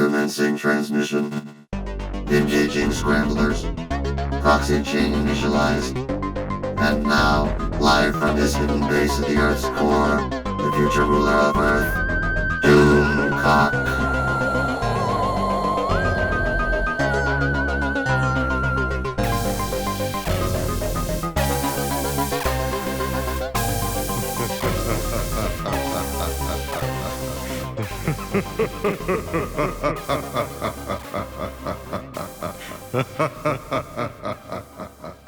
Commencing transmission. Engaging scramblers. Proxy chain initialized. And now, live from his hidden base at the Earth's core, the future ruler of Earth, Doomcock.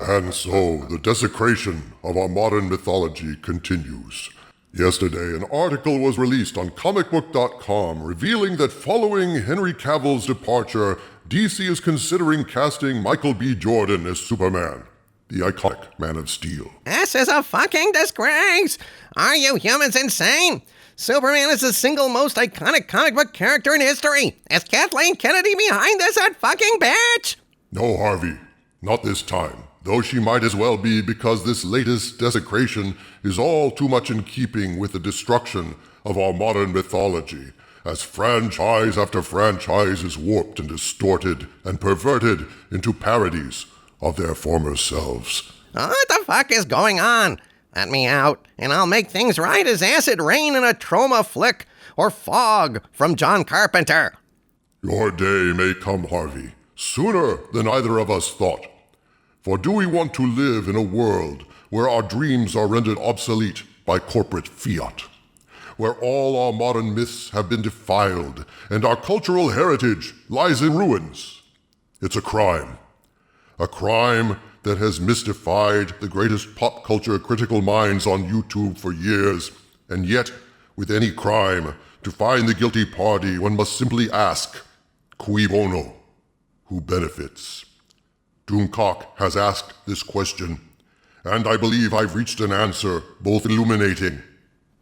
And so, the desecration of our modern mythology continues. Yesterday, an article was released on comicbook.com revealing that following Henry Cavill's departure, DC is considering casting Michael B. Jordan as Superman, the iconic Man of Steel. This is a fucking disgrace! Are you humans insane? Superman is the single most iconic comic book character in history. Is Kathleen Kennedy behind this fucking bitch? No, Harvey, not this time. Though she might as well be, because this latest desecration is all too much in keeping with the destruction of our modern mythology, as franchise after franchise is warped and distorted and perverted into parodies of their former selves. What the fuck is going on? Let me out, and I'll make things right as acid rain in a trauma flick or fog from John Carpenter. Your day may come, Harvey, sooner than either of us thought. For do we want to live in a world where our dreams are rendered obsolete by corporate fiat? Where all our modern myths have been defiled and our cultural heritage lies in ruins? It's a crime. A crime that has mystified the greatest pop culture critical minds on YouTube for years, and yet, with any crime, to find the guilty party, one must simply ask, cui bono? Who benefits? Doomcock has asked this question, and I believe I've reached an answer both illuminating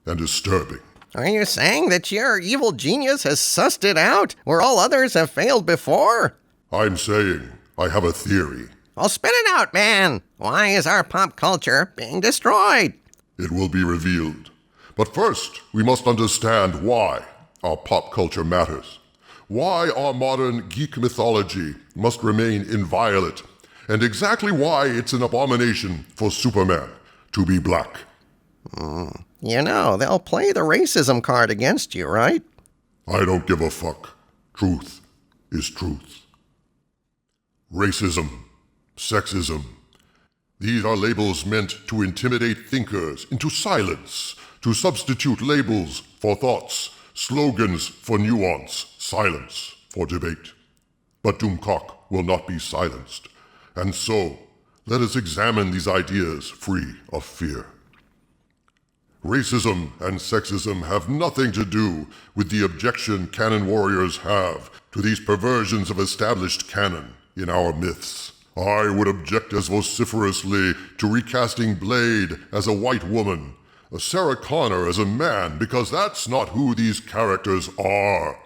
and disturbing. Are you saying that your evil genius has sussed it out where all others have failed before? I'm saying I have a theory. Well, spit it out, man. Why is our pop culture being destroyed? It will be revealed. But first, we must understand why our pop culture matters. Why our modern geek mythology must remain inviolate, and exactly why it's an abomination for Superman to be black. You know, they'll play the racism card against you, right? I don't give a fuck. Truth is truth. Racism, sexism, these are labels meant to intimidate thinkers into silence, to substitute labels for thoughts, slogans for nuance, silence for debate. But Doomcock will not be silenced, and so let us examine these ideas free of fear. Racism and sexism have nothing to do with the objection canon warriors have to these perversions of established canon in our myths. I would object as vociferously to recasting Blade as a white woman, Sarah Connor as a man, because that's not who these characters are.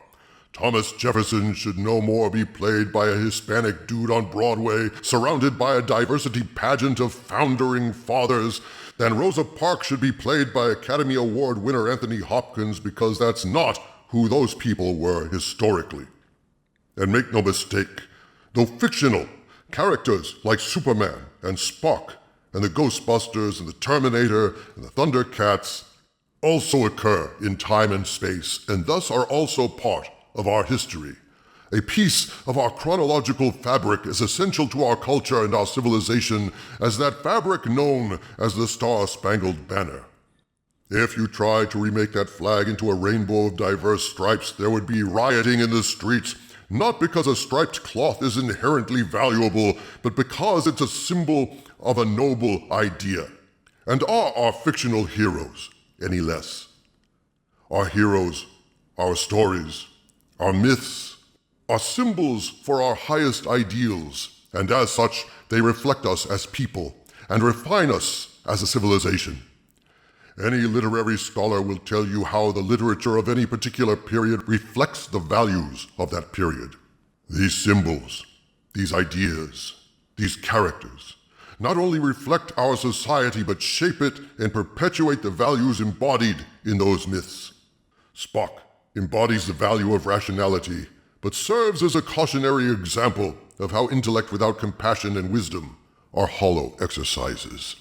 Thomas Jefferson should no more be played by a Hispanic dude on Broadway, surrounded by a diversity pageant of foundering fathers, than Rosa Parks should be played by Academy Award winner Anthony Hopkins, because that's not who those people were historically. And make no mistake, though fictional, characters like Superman and Spock and the Ghostbusters and the Terminator and the Thundercats also occur in time and space, and thus are also part of our history. A piece of our chronological fabric as essential to our culture and our civilization as that fabric known as the Star-Spangled Banner. If you tried to remake that flag into a rainbow of diverse stripes, there would be rioting in the streets, not because a striped cloth is inherently valuable, but because it's a symbol of a noble idea. And are our fictional heroes any less? Our heroes, our stories, our myths, are symbols for our highest ideals, and as such, they reflect us as people and refine us as a civilization. Any literary scholar will tell you how the literature of any particular period reflects the values of that period. These symbols, these ideas, these characters, not only reflect our society but shape it and perpetuate the values embodied in those myths. Spock embodies the value of rationality, but serves as a cautionary example of how intellect without compassion and wisdom are hollow exercises.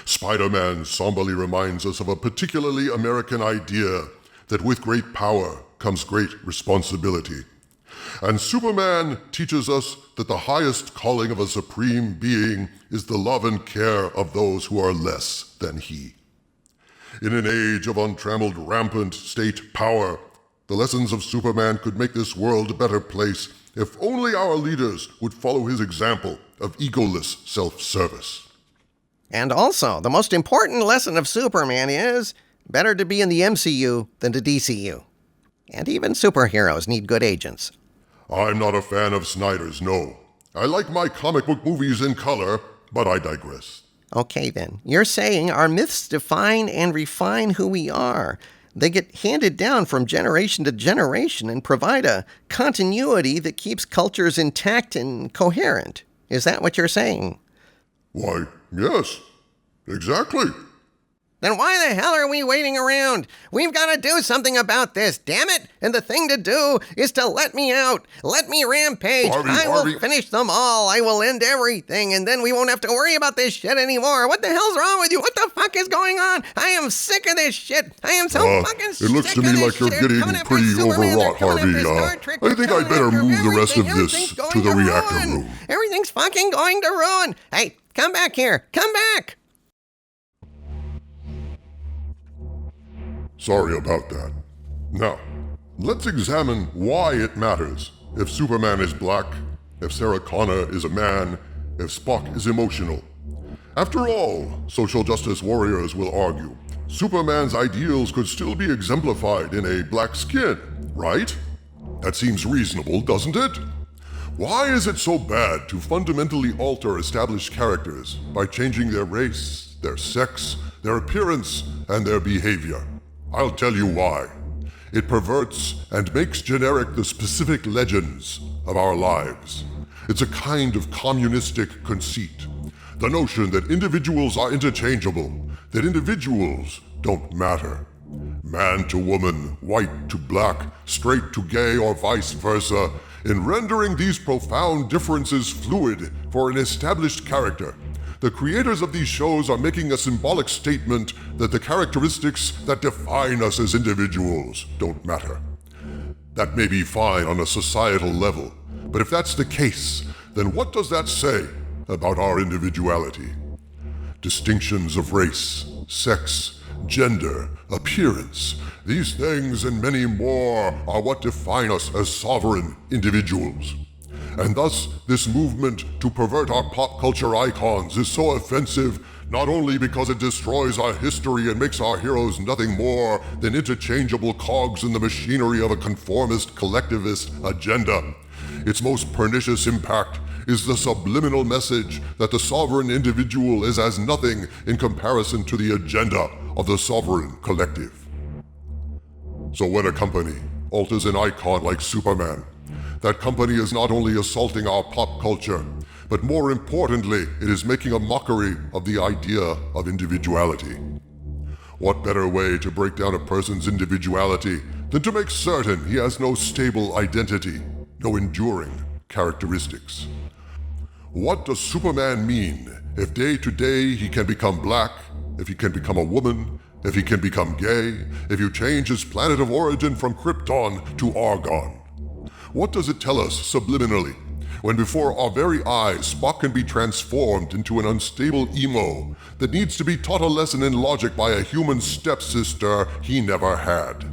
Spider-Man somberly reminds us of a particularly American idea that with great power comes great responsibility. And Superman teaches us that the highest calling of a supreme being is the love and care of those who are less than he. In an age of untrammeled rampant state power, the lessons of Superman could make this world a better place if only our leaders would follow his example of egoless self-service. And also, the most important lesson of Superman is better to be in the MCU than the DCU. And even superheroes need good agents. I'm not a fan of Snyder's, no. I like my comic book movies in color, but I digress. Okay then, you're saying our myths define and refine who we are. They get handed down from generation to generation and provide a continuity that keeps cultures intact and coherent. Is that what you're saying? Why, yes, exactly. Then why the hell are we waiting around? We've got to do something about this, damn it! And the thing to do is to let me out. Let me rampage. I will finish them all. I will end everything, and then we won't have to worry about this shit anymore. What the hell's wrong with you? What the fuck is going on? I am sick of this shit. I am so fucking sick of this shit. It looks to me like you're getting pretty overwrought, Harvey. I think I'd better move the rest of this to the reactor room. Everything's fucking going to ruin. Hey, come back here. Come back. Sorry about that. Now, let's examine why it matters if Superman is black, if Sarah Connor is a man, if Spock is emotional. After all, social justice warriors will argue, Superman's ideals could still be exemplified in a black skin, right? That seems reasonable, doesn't it? Why is it so bad to fundamentally alter established characters by changing their race, their sex, their appearance, and their behavior? I'll tell you why. It perverts and makes generic the specific legends of our lives. It's a kind of communistic conceit. The notion that individuals are interchangeable, that individuals don't matter. Man to woman, white to black, straight to gay, or vice versa, in rendering these profound differences fluid for an established character. The creators of these shows are making a symbolic statement that the characteristics that define us as individuals don't matter. That may be fine on a societal level, but if that's the case, then what does that say about our individuality? Distinctions of race, sex, gender, appearance, these things and many more are what define us as sovereign individuals. And thus, this movement to pervert our pop culture icons is so offensive, not only because it destroys our history and makes our heroes nothing more than interchangeable cogs in the machinery of a conformist collectivist agenda. Its most pernicious impact is the subliminal message that the sovereign individual is as nothing in comparison to the agenda of the sovereign collective. So when a company alters an icon like Superman, that company is not only assaulting our pop culture, but more importantly, it is making a mockery of the idea of individuality. What better way to break down a person's individuality than to make certain he has no stable identity, no enduring characteristics? What does Superman mean if day to day he can become black, if he can become a woman, if he can become gay, if you change his planet of origin from Krypton to Argon? What does it tell us subliminally when before our very eyes Spock can be transformed into an unstable emo that needs to be taught a lesson in logic by a human stepsister he never had?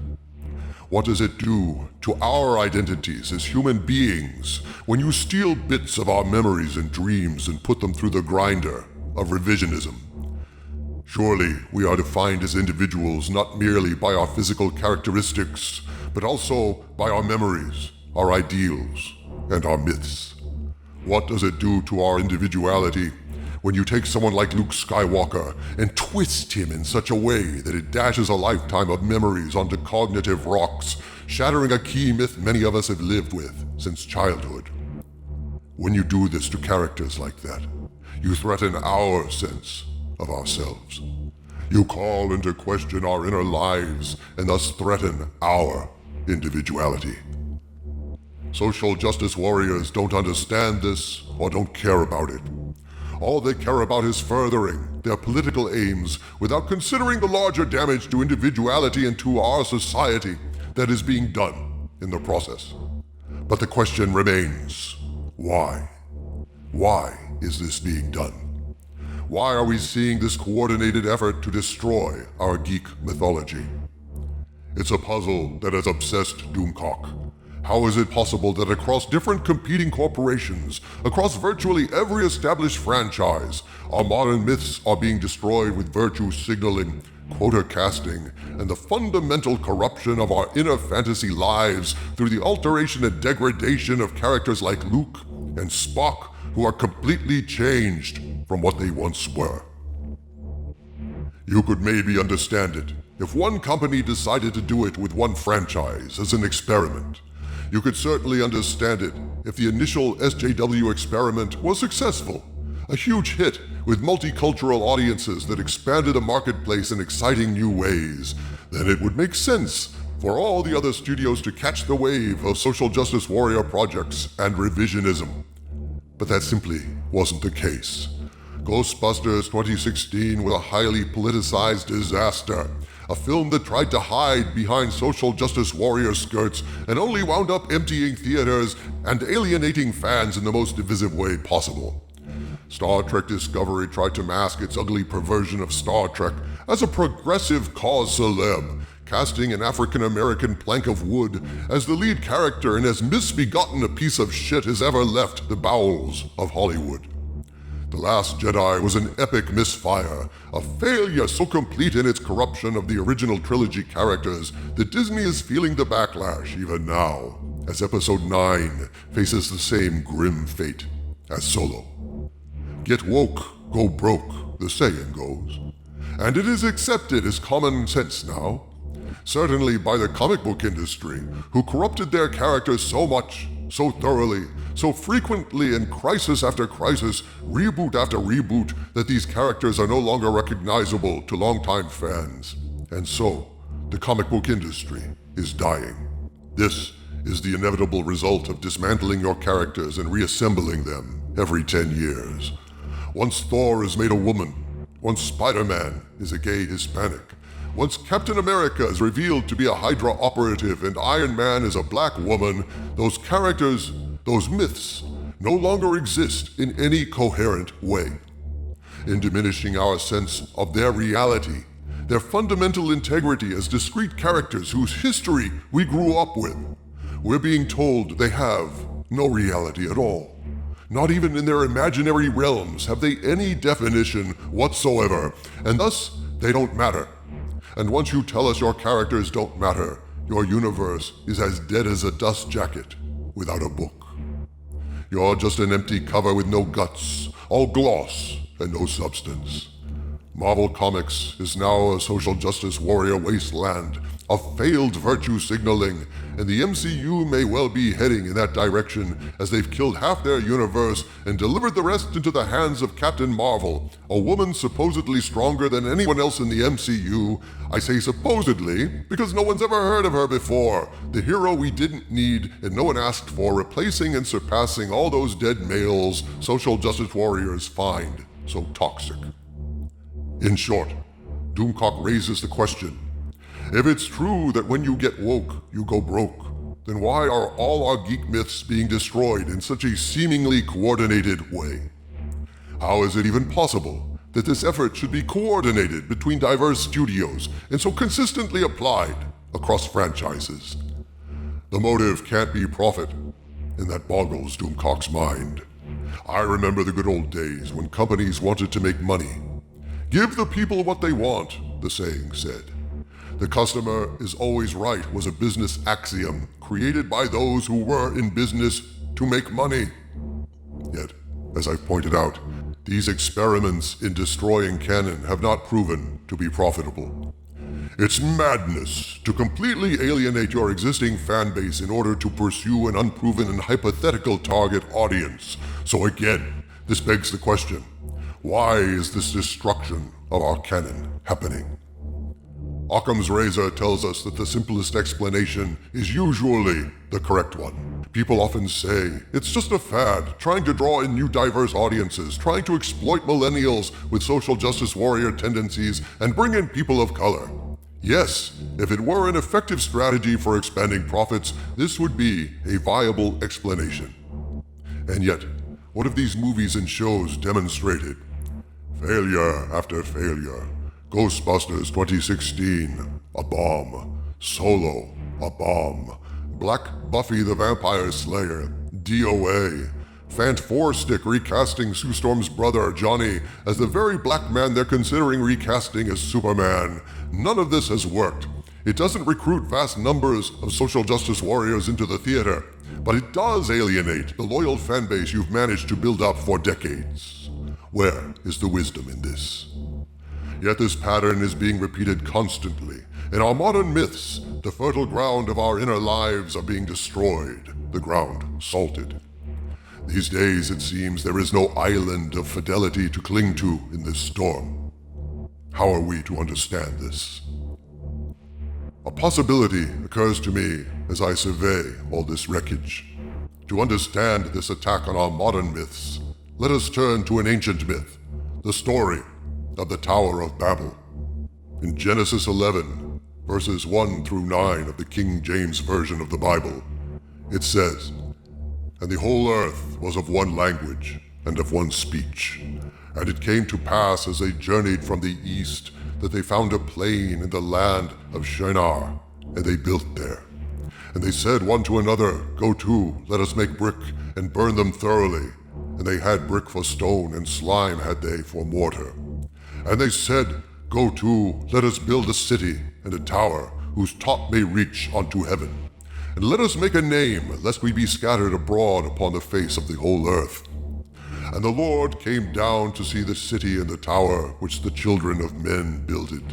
What does it do to our identities as human beings when you steal bits of our memories and dreams and put them through the grinder of revisionism? Surely we are defined as individuals not merely by our physical characteristics, but also by our memories, our ideals, and our myths. What does it do to our individuality when you take someone like Luke Skywalker and twist him in such a way that it dashes a lifetime of memories onto cognitive rocks, shattering a key myth many of us have lived with since childhood? When you do this to characters like that, you threaten our sense of ourselves. You call into question our inner lives and thus threaten our individuality. Social justice warriors don't understand this or don't care about it. All they care about is furthering their political aims without considering the larger damage to individuality and to our society that is being done in the process. But the question remains, why? Why is this being done? Why are we seeing this coordinated effort to destroy our geek mythology? It's a puzzle that has obsessed Doomcock. How is it possible that across different competing corporations, across virtually every established franchise, our modern myths are being destroyed with virtue signaling, quota casting, and the fundamental corruption of our inner fantasy lives through the alteration and degradation of characters like Luke and Spock, who are completely changed from what they once were? You could maybe understand it if one company decided to do it with one franchise as an experiment. You could certainly understand it if the initial SJW experiment was successful, a huge hit with multicultural audiences that expanded the marketplace in exciting new ways. Then it would make sense for all the other studios to catch the wave of social justice warrior projects and revisionism. But that simply wasn't the case. Ghostbusters 2016 was a highly politicized disaster, a film that tried to hide behind social justice warrior skirts and only wound up emptying theaters and alienating fans in the most divisive way possible. Star Trek Discovery tried to mask its ugly perversion of Star Trek as a progressive cause celeb, casting an African-American plank of wood as the lead character and as misbegotten a piece of shit as ever left the bowels of Hollywood. The Last Jedi was an epic misfire, a failure so complete in its corruption of the original trilogy characters that Disney is feeling the backlash even now, as Episode 9 faces the same grim fate as Solo. Get woke, go broke, the saying goes. And it is accepted as common sense now. Certainly by the comic book industry, who corrupted their characters so much, so thoroughly, so frequently in crisis after crisis, reboot after reboot, that these characters are no longer recognizable to longtime fans. And so, the comic book industry is dying. This is the inevitable result of dismantling your characters and reassembling them every 10 years. Once Thor is made a woman, once Spider-Man is a gay Hispanic, once Captain America is revealed to be a Hydra operative and Iron Man is a black woman, those characters, those myths, no longer exist in any coherent way. In diminishing our sense of their reality, their fundamental integrity as discrete characters whose history we grew up with, we're being told they have no reality at all. Not even in their imaginary realms have they any definition whatsoever, and thus they don't matter. And once you tell us your characters don't matter, your universe is as dead as a dust jacket without a book. You're just an empty cover with no guts, all gloss and no substance. Marvel Comics is now a social justice warrior wasteland of failed virtue signaling, and the MCU may well be heading in that direction as they've killed half their universe and delivered the rest into the hands of Captain Marvel, a woman supposedly stronger than anyone else in the MCU. I say supposedly because no one's ever heard of her before, the hero we didn't need and no one asked for, replacing and surpassing all those dead males social justice warriors find so toxic. In short, Doomcock raises the question, if it's true that when you get woke, you go broke, then why are all our geek myths being destroyed in such a seemingly coordinated way? How is it even possible that this effort should be coordinated between diverse studios and so consistently applied across franchises? The motive can't be profit, and that boggles Doomcock's mind. I remember the good old days when companies wanted to make money. Give the people what they want, the saying said. The customer is always right was a business axiom created by those who were in business to make money. Yet, as I've pointed out, these experiments in destroying canon have not proven to be profitable. It's madness to completely alienate your existing fan base in order to pursue an unproven and hypothetical target audience. So again, this begs the question, why is this destruction of our canon happening? Occam's razor tells us that the simplest explanation is usually the correct one. People often say it's just a fad, trying to draw in new diverse audiences, trying to exploit millennials with social justice warrior tendencies and bring in people of color. Yes, if it were an effective strategy for expanding profits, this would be a viable explanation. And yet, what have these movies and shows demonstrated? Failure after failure. Ghostbusters 2016, a bomb. Solo, a bomb. Black Buffy the Vampire Slayer, DOA. Fant 4-Stick recasting Sue Storm's brother, Johnny, as the very black man they're considering recasting as Superman. None of this has worked. It doesn't recruit vast numbers of social justice warriors into the theater, but it does alienate the loyal fanbase you've managed to build up for decades. Where is the wisdom in this? Yet this pattern is being repeated constantly. In our modern myths, the fertile ground of our inner lives are being destroyed, the ground salted. These days, it seems there is no island of fidelity to cling to in this storm. How are we to understand this? A possibility occurs to me as I survey all this wreckage. To understand this attack on our modern myths, let us turn to an ancient myth, the story of the Tower of Babel. In Genesis 11, verses 1 through 9 of the King James Version of the Bible, it says, "And the whole earth was of one language and of one speech. And it came to pass as they journeyed from the east that they found a plain in the land of Shinar, and they built there. And they said one to another, Go to, let us make brick, and burn them thoroughly. And they had brick for stone, and slime had they for mortar. And they said, Go to, let us build a city and a tower, whose top may reach unto heaven. And let us make a name, lest we be scattered abroad upon the face of the whole earth. And the Lord came down to see the city and the tower which the children of men builded.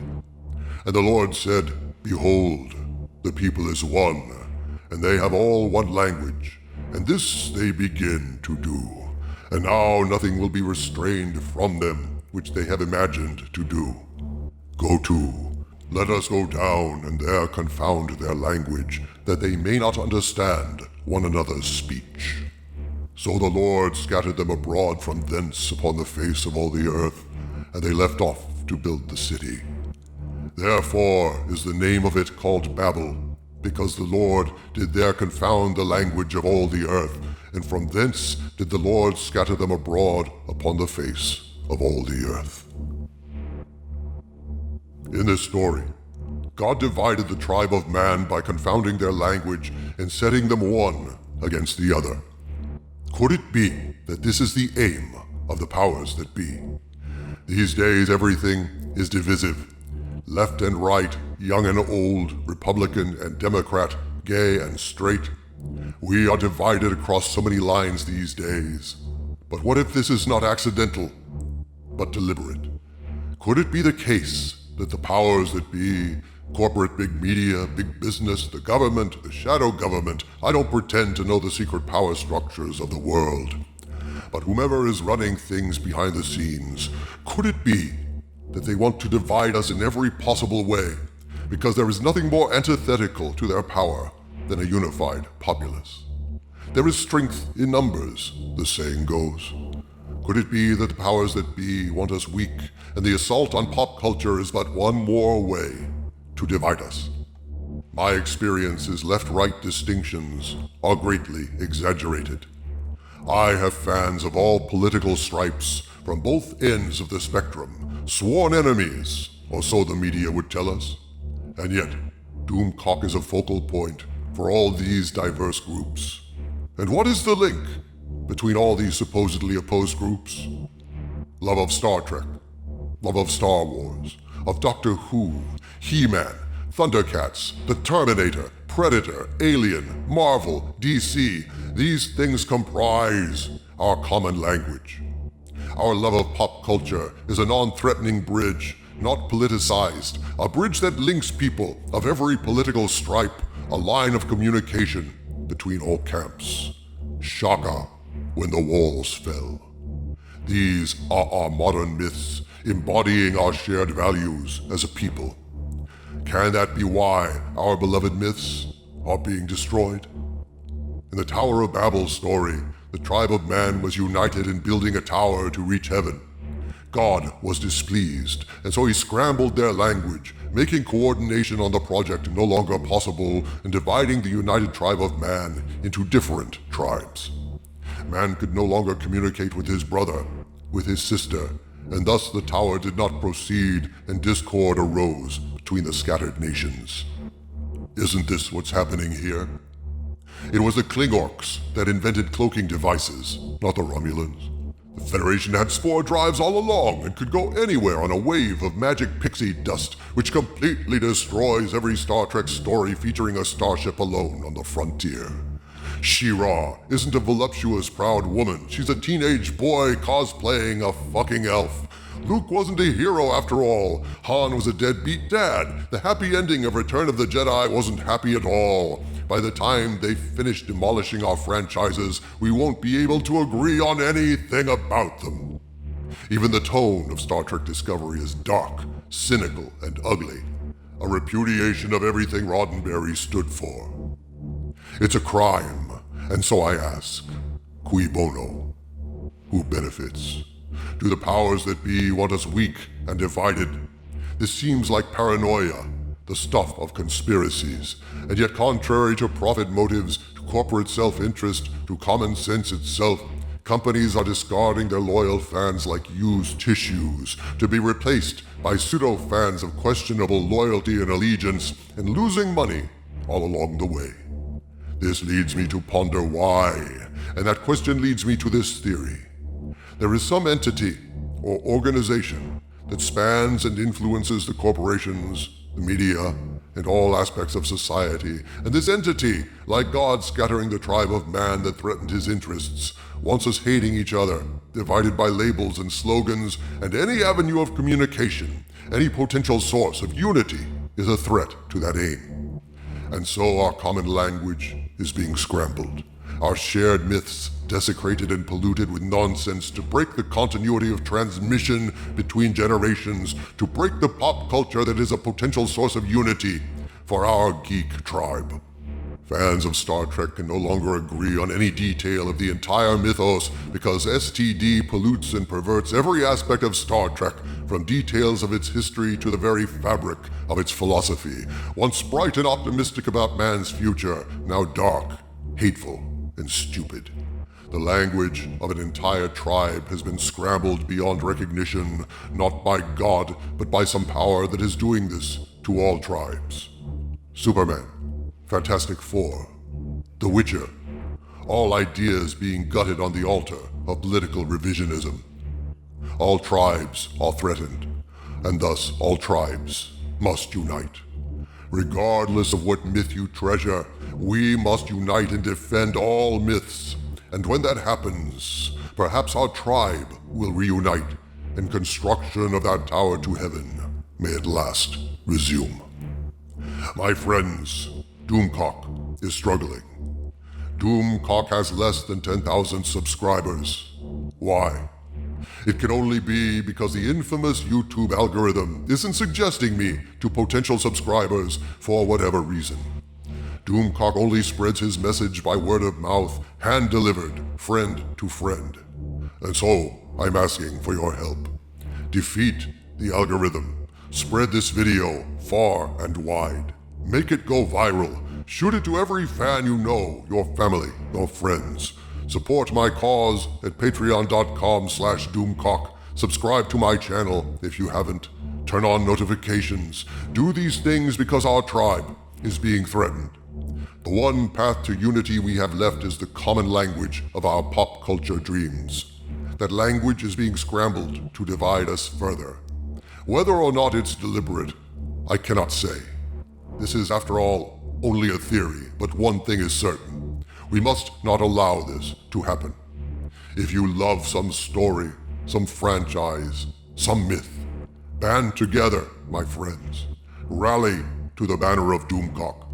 And the Lord said, Behold, the people is one, and they have all one language, and this they begin to do. And now nothing will be restrained from them which they have imagined to do. Go to, let us go down, and there confound their language, that they may not understand one another's speech. So the Lord scattered them abroad from thence upon the face of all the earth, and they left off to build the city. Therefore is the name of it called Babel, because the Lord did there confound the language of all the earth, and from thence did the Lord scatter them abroad upon the face of all the earth." In this story, God divided the tribe of man by confounding their language and setting them one against the other. Could it be that this is the aim of the powers that be? These days everything is divisive. Left and right, young and old, Republican and Democrat, gay and straight. We are divided across so many lines these days. But what if this is not accidental, but deliberate? Could it be the case that the powers that be, corporate big media, big business, the government, the shadow government, I don't pretend to know the secret power structures of the world, but whomever is running things behind the scenes, could it be that they want to divide us in every possible way, because there is nothing more antithetical to their power than a unified populace? There is strength in numbers, the saying goes. Could it be that the powers that be want us weak, and the assault on pop culture is but one more way to divide us? My experience is left-right distinctions are greatly exaggerated. I have fans of all political stripes from both ends of the spectrum, sworn enemies, or so the media would tell us. And yet, Doomcock is a focal point for all these diverse groups. And what is the link between all these supposedly opposed groups? Love of Star Trek, love of Star Wars, of Doctor Who, He-Man, Thundercats, The Terminator, Predator, Alien, Marvel, DC. These things comprise our common language. Our love of pop culture is a non-threatening bridge, not politicized, a bridge that links people of every political stripe, a line of communication between all camps. Shaka, when the walls fell. These are our modern myths, embodying our shared values as a people. Can that be why our beloved myths are being destroyed? In the Tower of Babel story, the tribe of man was united in building a tower to reach heaven. God was displeased, and so he scrambled their language, making coordination on the project no longer possible and dividing the united tribe of man into different tribes. Man could no longer communicate with his brother, with his sister, and thus the tower did not proceed and discord arose between the scattered nations. Isn't this what's happening here? It was the Klingorks that invented cloaking devices, not the Romulans. The Federation had spore drives all along and could go anywhere on a wave of magic pixie dust, which completely destroys every Star Trek story featuring a starship alone on the frontier. She-Ra isn't a voluptuous, proud woman. She's a teenage boy cosplaying a fucking elf. Luke wasn't a hero after all. Han was a deadbeat dad. The happy ending of Return of the Jedi wasn't happy at all. By the time they finish demolishing our franchises, we won't be able to agree on anything about them. Even the tone of Star Trek Discovery is dark, cynical, and ugly. A repudiation of everything Roddenberry stood for. It's a crime, and so I ask, cui bono? Who benefits? Do the powers that be want us weak and divided? This seems like paranoia, the stuff of conspiracies, and yet contrary to profit motives, to corporate self-interest, to common sense itself, companies are discarding their loyal fans like used tissues to be replaced by pseudo-fans of questionable loyalty and allegiance, and losing money all along the way. This leads me to ponder why, and that question leads me to this theory. There is some entity or organization that spans and influences the corporations, the media, and all aspects of society, and this entity, like God scattering the tribe of man that threatened his interests, wants us hating each other, divided by labels and slogans, and any avenue of communication, any potential source of unity is a threat to that aim. And so our common language is being scrambled, our shared myths desecrated and polluted with nonsense to break the continuity of transmission between generations, to break the pop culture that is a potential source of unity for our geek tribe. Fans of Star Trek can no longer agree on any detail of the entire mythos because STD pollutes and perverts every aspect of Star Trek, from details of its history to the very fabric of its philosophy. Once bright and optimistic about man's future, now dark, hateful, and stupid. The language of an entire tribe has been scrambled beyond recognition, not by God, but by some power that is doing this to all tribes. Superman, Fantastic Four, The Witcher, all ideas being gutted on the altar of political revisionism. All tribes are threatened, and thus all tribes must unite. Regardless of what myth you treasure, we must unite and defend all myths. And when that happens, perhaps our tribe will reunite, and construction of that tower to heaven may at last resume. My friends, Doomcock is struggling. Doomcock has less than 10,000 subscribers. Why? It can only be because the infamous YouTube algorithm isn't suggesting me to potential subscribers for whatever reason. Doomcock only spreads his message by word of mouth, hand-delivered, friend to friend. And so, I'm asking for your help. Defeat the algorithm. Spread this video far and wide. Make it go viral. Shoot it to every fan you know, your family, your friends. Support my cause at patreon.com/Doomcock. Subscribe to my channel if you haven't. Turn on notifications. Do these things because our tribe is being threatened. The one path to unity we have left is the common language of our pop culture dreams. That language is being scrambled to divide us further. Whether or not it's deliberate, I cannot say. This is, after all, only a theory, but one thing is certain. We must not allow this to happen. If you love some story, some franchise, some myth, band together, my friends. Rally to the banner of Doomcock.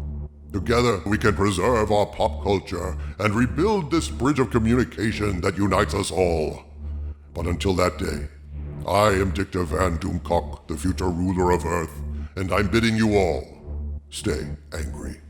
Together we can preserve our pop culture and rebuild this bridge of communication that unites us all. But until that day, I am Dictor Van Doomcock, the future ruler of Earth, and I'm bidding you all stay angry.